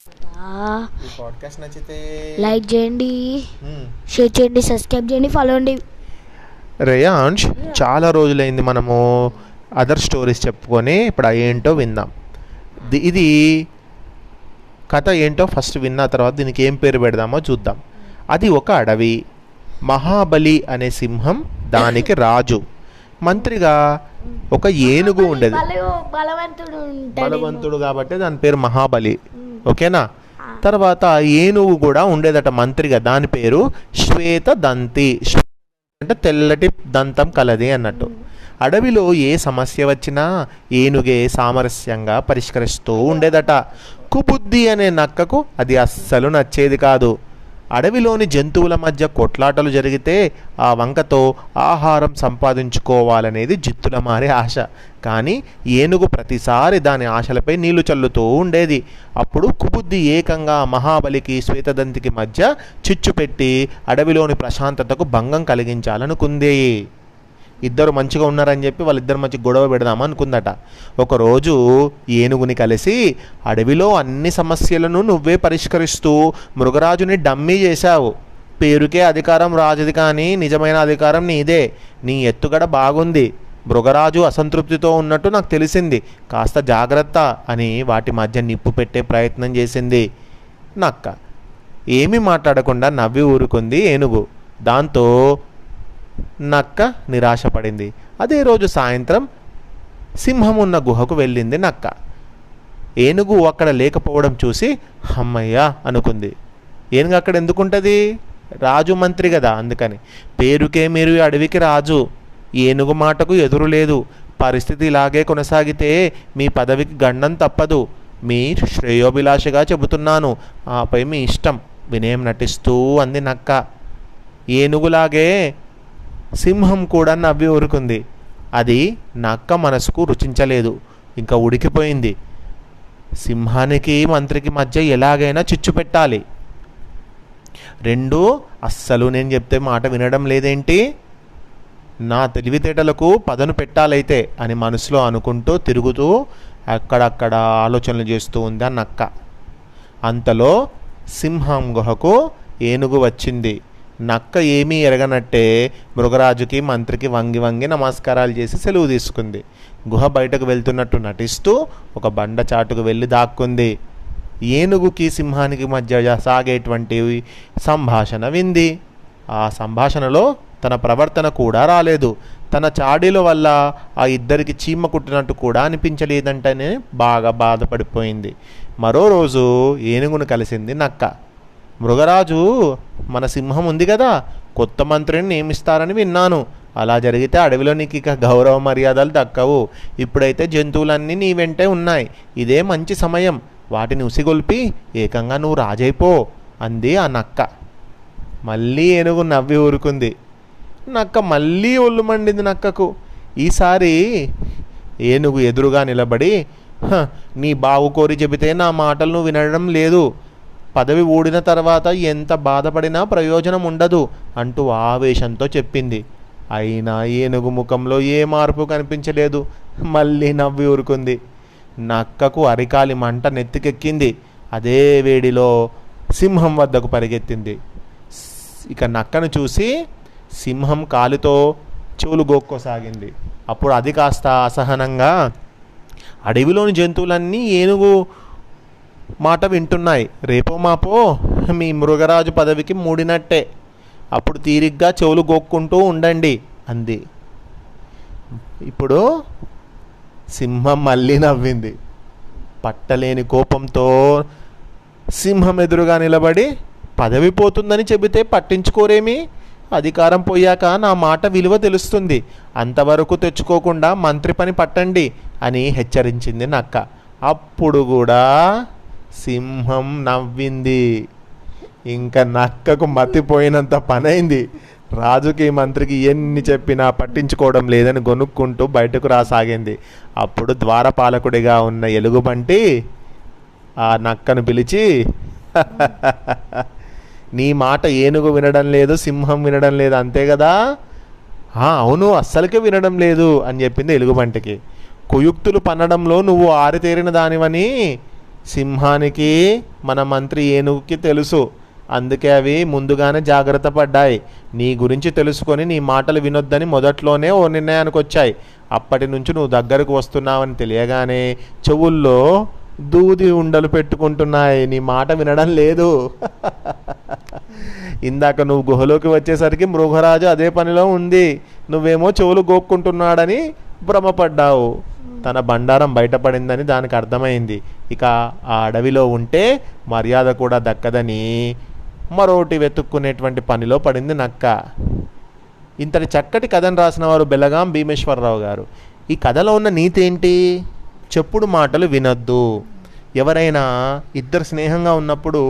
ఈ పాడ్కాస్ట్ నచ్చితే లైక్ చేయండి, షేర్ చేయండి, సబ్స్క్రైబ్ చేయండి, ఫాలో అండి. రేయాంష్, చాలా రోజులైంది మనము అదర్ స్టోరీస్ చెప్పుకొని ఇప్పుడు ఏంటో విందాం. ఇది కథ ఏంటో ఫస్ట్ విన్న తర్వాత దీనికి ఏం పేరు పెడదామో చూద్దాం. అది ఒక అడవి. మహాబలి అనే సింహం దానికి రాజు. మంత్రిగా ఒక ఏనుగు ఉండేది. బలవంతుడు కాబట్టి దాని పేరు మహాబలి. ఓకేనా? తర్వాత ఏనుగు కూడా ఉండేదట మంత్రిగా. దాని పేరు శ్వేత దంతి. అంటే తెల్లటి దంతం కలది అన్నట్టు. అడవిలో ఏ సమస్య వచ్చినా ఏనుగే సామరస్యంగా పరిష్కరిస్తూ ఉండేదట. కుబుద్ధి అనే నక్కకు అది అస్సలు నచ్చేది కాదు. అడవిలోని జంతువుల మధ్య కొట్లాటలు జరిగితే ఆ వంకతో ఆహారం సంపాదించుకోవాలనేది జిత్తుల మారే ఆశ. కానీ ఏనుగు ప్రతిసారి దాని ఆశలపై నీళ్లు చల్లుతూ ఉండేది. అప్పుడు కుబుద్ధి ఏకంగా మహాబలికి శ్వేతదంతికి మధ్య చిచ్చు పెట్టి అడవిలోని ప్రశాంతతకు భంగం కలిగించాలనుకుంది. ఇద్దరు మంచిగా ఉన్నారని చెప్పి వాళ్ళిద్దరు మంచి గొడవ పెడదామనుకుందట. ఒకరోజు ఏనుగుని కలిసి, అడవిలో అన్ని సమస్యలను నువ్వే పరిష్కరిస్తూ మృగరాజుని డమ్మీ చేశావు. పేరుకే అధికారం రాజుది, కానీ నిజమైన అధికారం నీదే. నీ ఎత్తుగడ బాగుంది. మృగరాజు అసంతృప్తితో ఉన్నట్టు నాకు తెలిసింది. కాస్త జాగ్రత్త అని వాటి మధ్య నిప్పు పెట్టే ప్రయత్నం చేసింది నక్క. ఏమీ మాట్లాడకుండా నవ్వి ఊరుకుంది ఏనుగు. దాంతో నక్క నిరాశపడింది. అదే రోజు సాయంత్రం సింహం ఉన్న గుహకు వెళ్ళింది నక్క. ఏనుగు అక్కడ లేకపోవడం చూసి అమ్మయ్యా అనుకుంది. ఏనుగు అక్కడ ఎందుకుంటుంది? రాజు మంత్రి కదా, అందుకని. పేరుకే మీరు అడవికి రాజు. ఏనుగు మాటకు ఎదురు లేదు. పరిస్థితి ఇలాగే కొనసాగితే మీ పదవికి గండం తప్పదు. మీ శ్రేయోభిలాషగా చెబుతున్నాను, ఆపై మీ ఇష్టం, వినయం నటిస్తూ అంది నక్క. ఏనుగులాగే సింహం కూడా నవ్వి ఊరుకుంది. అది నక్క మనసుకు రుచించలేదు. ఇంకా ఉడికిపోయింది. సింహానికి మంత్రికి మధ్య ఎలాగైనా చిచ్చు పెట్టాలి. రెండూ అస్సలు నేను చెప్తే మాట వినడం లేదేంటి? నా తెలివితేటలకు పదను పెట్టాలైతే అని మనసులో అనుకుంటూ తిరుగుతూ అక్కడక్కడ ఆలోచనలు చేస్తూ ఉంది ఆ నక్క. అంతలో సింహం గుహకు ఏనుగు వచ్చింది. నక్క ఏమీ ఎరగనట్టే మృగరాజుకి మంత్రికి వంగి వంగి నమస్కారాలు చేసి సెలవు తీసుకుంది. గుహ బయటకు వెళ్తున్నట్టు నటిస్తూ ఒక బండ చాటుకు వెళ్ళి దాక్కుంది. ఏనుగుకి సింహానికి మధ్య సాగేటువంటి సంభాషణ వింది. ఆ సంభాషణలో తన ప్రవర్తన కూడా రాలేదు. తన చాడీల వల్ల ఆ ఇద్దరికి చీమ కుట్టినట్టు కూడా అనిపించలేదంటేనే బాగా బాధపడిపోయింది. మరో రోజు ఏనుగును కలిసింది నక్క. మృగరాజు మన సింహం ఉంది కదా, కొత్త మంత్రిని నియమిస్తారని విన్నాను. అలా జరిగితే అడవిలో నీకు ఇక గౌరవ మర్యాదలు దక్కవు. ఇప్పుడైతే జంతువులన్నీ నీ వెంటే ఉన్నాయి. ఇదే మంచి సమయం. వాటిని ఉసిగొల్పి ఏకంగా నువ్వు రాజైపో అంది ఆ నక్క. మళ్ళీ ఏనుగు నవ్వి ఊరుకుంది. నక్క మళ్ళీ ఒళ్ళు మండింది నక్కకు. ఈసారి ఏనుగు ఎదురుగా నిలబడి, నీ బావు కోరి చెబితే నా మాటలు నువ్వు వినడం లేదు. పదవి ఊడిన తర్వాత ఎంత బాధపడినా ప్రయోజనం ఉండదు అంటూ ఆవేశంతో చెప్పింది. అయినా ఏనుగు ముఖంలో ఏ మార్పు కనిపించలేదు. మళ్ళీ నవ్వి ఊరుకుంది. నక్కకు అరికాలి మంట నెత్తికెక్కింది. అదే వేడిలో సింహం వద్దకు పరిగెత్తింది. ఇక నక్కను చూసి సింహం కాలుతో చెవులు గోక్కోసాగింది. అప్పుడు అది కాస్త అసహనంగా, అడవిలోని జంతువులన్నీ ఏనుగు మాట వింటున్నాయి. రేపో మాపో మీ మృగరాజు పదవికి మూడినట్టే. అప్పుడు తీరిగ్గా చెవులు గోక్కుంటూ ఉండండి అంది. ఇప్పుడు సింహం మళ్ళీ నవ్వింది. పట్టలేని కోపంతో సింహం ఎదురుగా నిలబడి, పదవి పోతుందని చెబితే పట్టించుకోరేమి? అధికారం పోయాక నా మాట విలువ తెలుస్తుంది. అంతవరకు తెచ్చుకోకుండా మంత్రి పని పట్టండి అని హెచ్చరించింది నక్క. అప్పుడు కూడా సింహం నవ్వింది. ఇంకా నక్కకు మతిపోయినంత పనైంది. రాజుకి మంత్రికి ఎన్ని చెప్పినా పట్టించుకోవడం లేదని గొనుక్కుంటూ బయటకు రాసాగింది. అప్పుడు ద్వారపాలకుడిగా ఉన్న ఎలుగుబంటి ఆ నక్కను పిలిచి, నీ మాట ఏనుగు వినడం లేదు, సింహం వినడం లేదు, అంతే కదా? అవును, అస్సలకే వినడం లేదు అని చెప్పింది ఎలుగుబంటికి. కుయుక్తులు పన్నడంలో నువ్వు ఆరితేరిన దానివని సింహానికి మన మంత్రి ఏనుగుకి తెలుసు, అందుకే అవి ముందుగానే జాగ్రత్త పడ్డాయి. నీ గురించి తెలుసుకొని నీ మాటలు వినొద్దని మొదట్లోనే ఓ నిర్ణయానికి వచ్చాయి. అప్పటి నుంచి నువ్వు దగ్గరకు వస్తున్నావని తెలియగానే చెవుల్లో దూది ఉండలు పెట్టుకుంటున్నాయి, నీ మాట వినడం లేదు. ఇందాక నువ్వు గుహలోకి వచ్చేసరికి మృగరాజు అదే పనిలో ఉంది, నువ్వేమో చెవులు గోక్కుంటున్నాడని భ్రమపడ్డావు. తన బండారం బయటపడిందని దానికి అర్థమైంది. ఇక ఆ అడవిలో ఉంటే మర్యాద కూడా దక్కదని మరోటి వెతుక్కునేటువంటి పనిలో పడింది నక్క. ఇంతటి చక్కటి కథను రాసిన వారు బెలగాం భీమేశ్వరరావు గారు. ఈ కథలో ఉన్న నీతి ఏంటి? చెప్పుడు మాటలు వినొద్దు. ఎవరైనా ఇద్దరు స్నేహంగా ఉన్నప్పుడు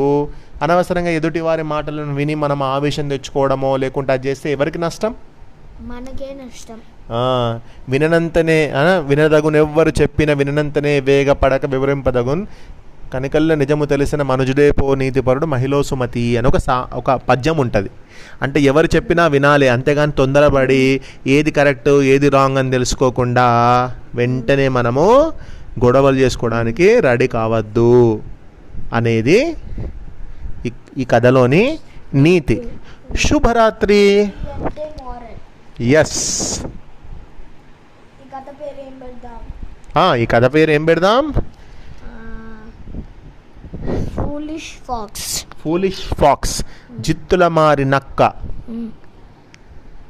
అనవసరంగా ఎదుటి వారి మాటలను విని మనం ఆవేశం తెచ్చుకోవడమో లేకుంటే అది చేస్తే ఎవరికి నష్టం? మనకే నష్టం. విననంతనే వినదగును, ఎవ్వరు చెప్పిన విననంతనే వేగపడక వివరింపదగున్, కనికల్ల నిజము తెలిసిన మనుజుడే పో నీతిపరుడు మహిళో సుమతి అని ఒక పద్యం ఉంటుంది. అంటే ఎవరు చెప్పినా వినాలి, అంతేగాని తొందరపడి ఏది కరెక్ట్ ఏది రాంగ్ అని తెలుసుకోకుండా వెంటనే మనము గొడవలు చేసుకోవడానికి రెడీ కావద్దు అనేది ఈ కథలోని నీతి. శుభరాత్రి. ఎస్, ఈ కథ పేరు ఏం పెడదాం? Foolish pox. జిత్తుల మారి నక్క.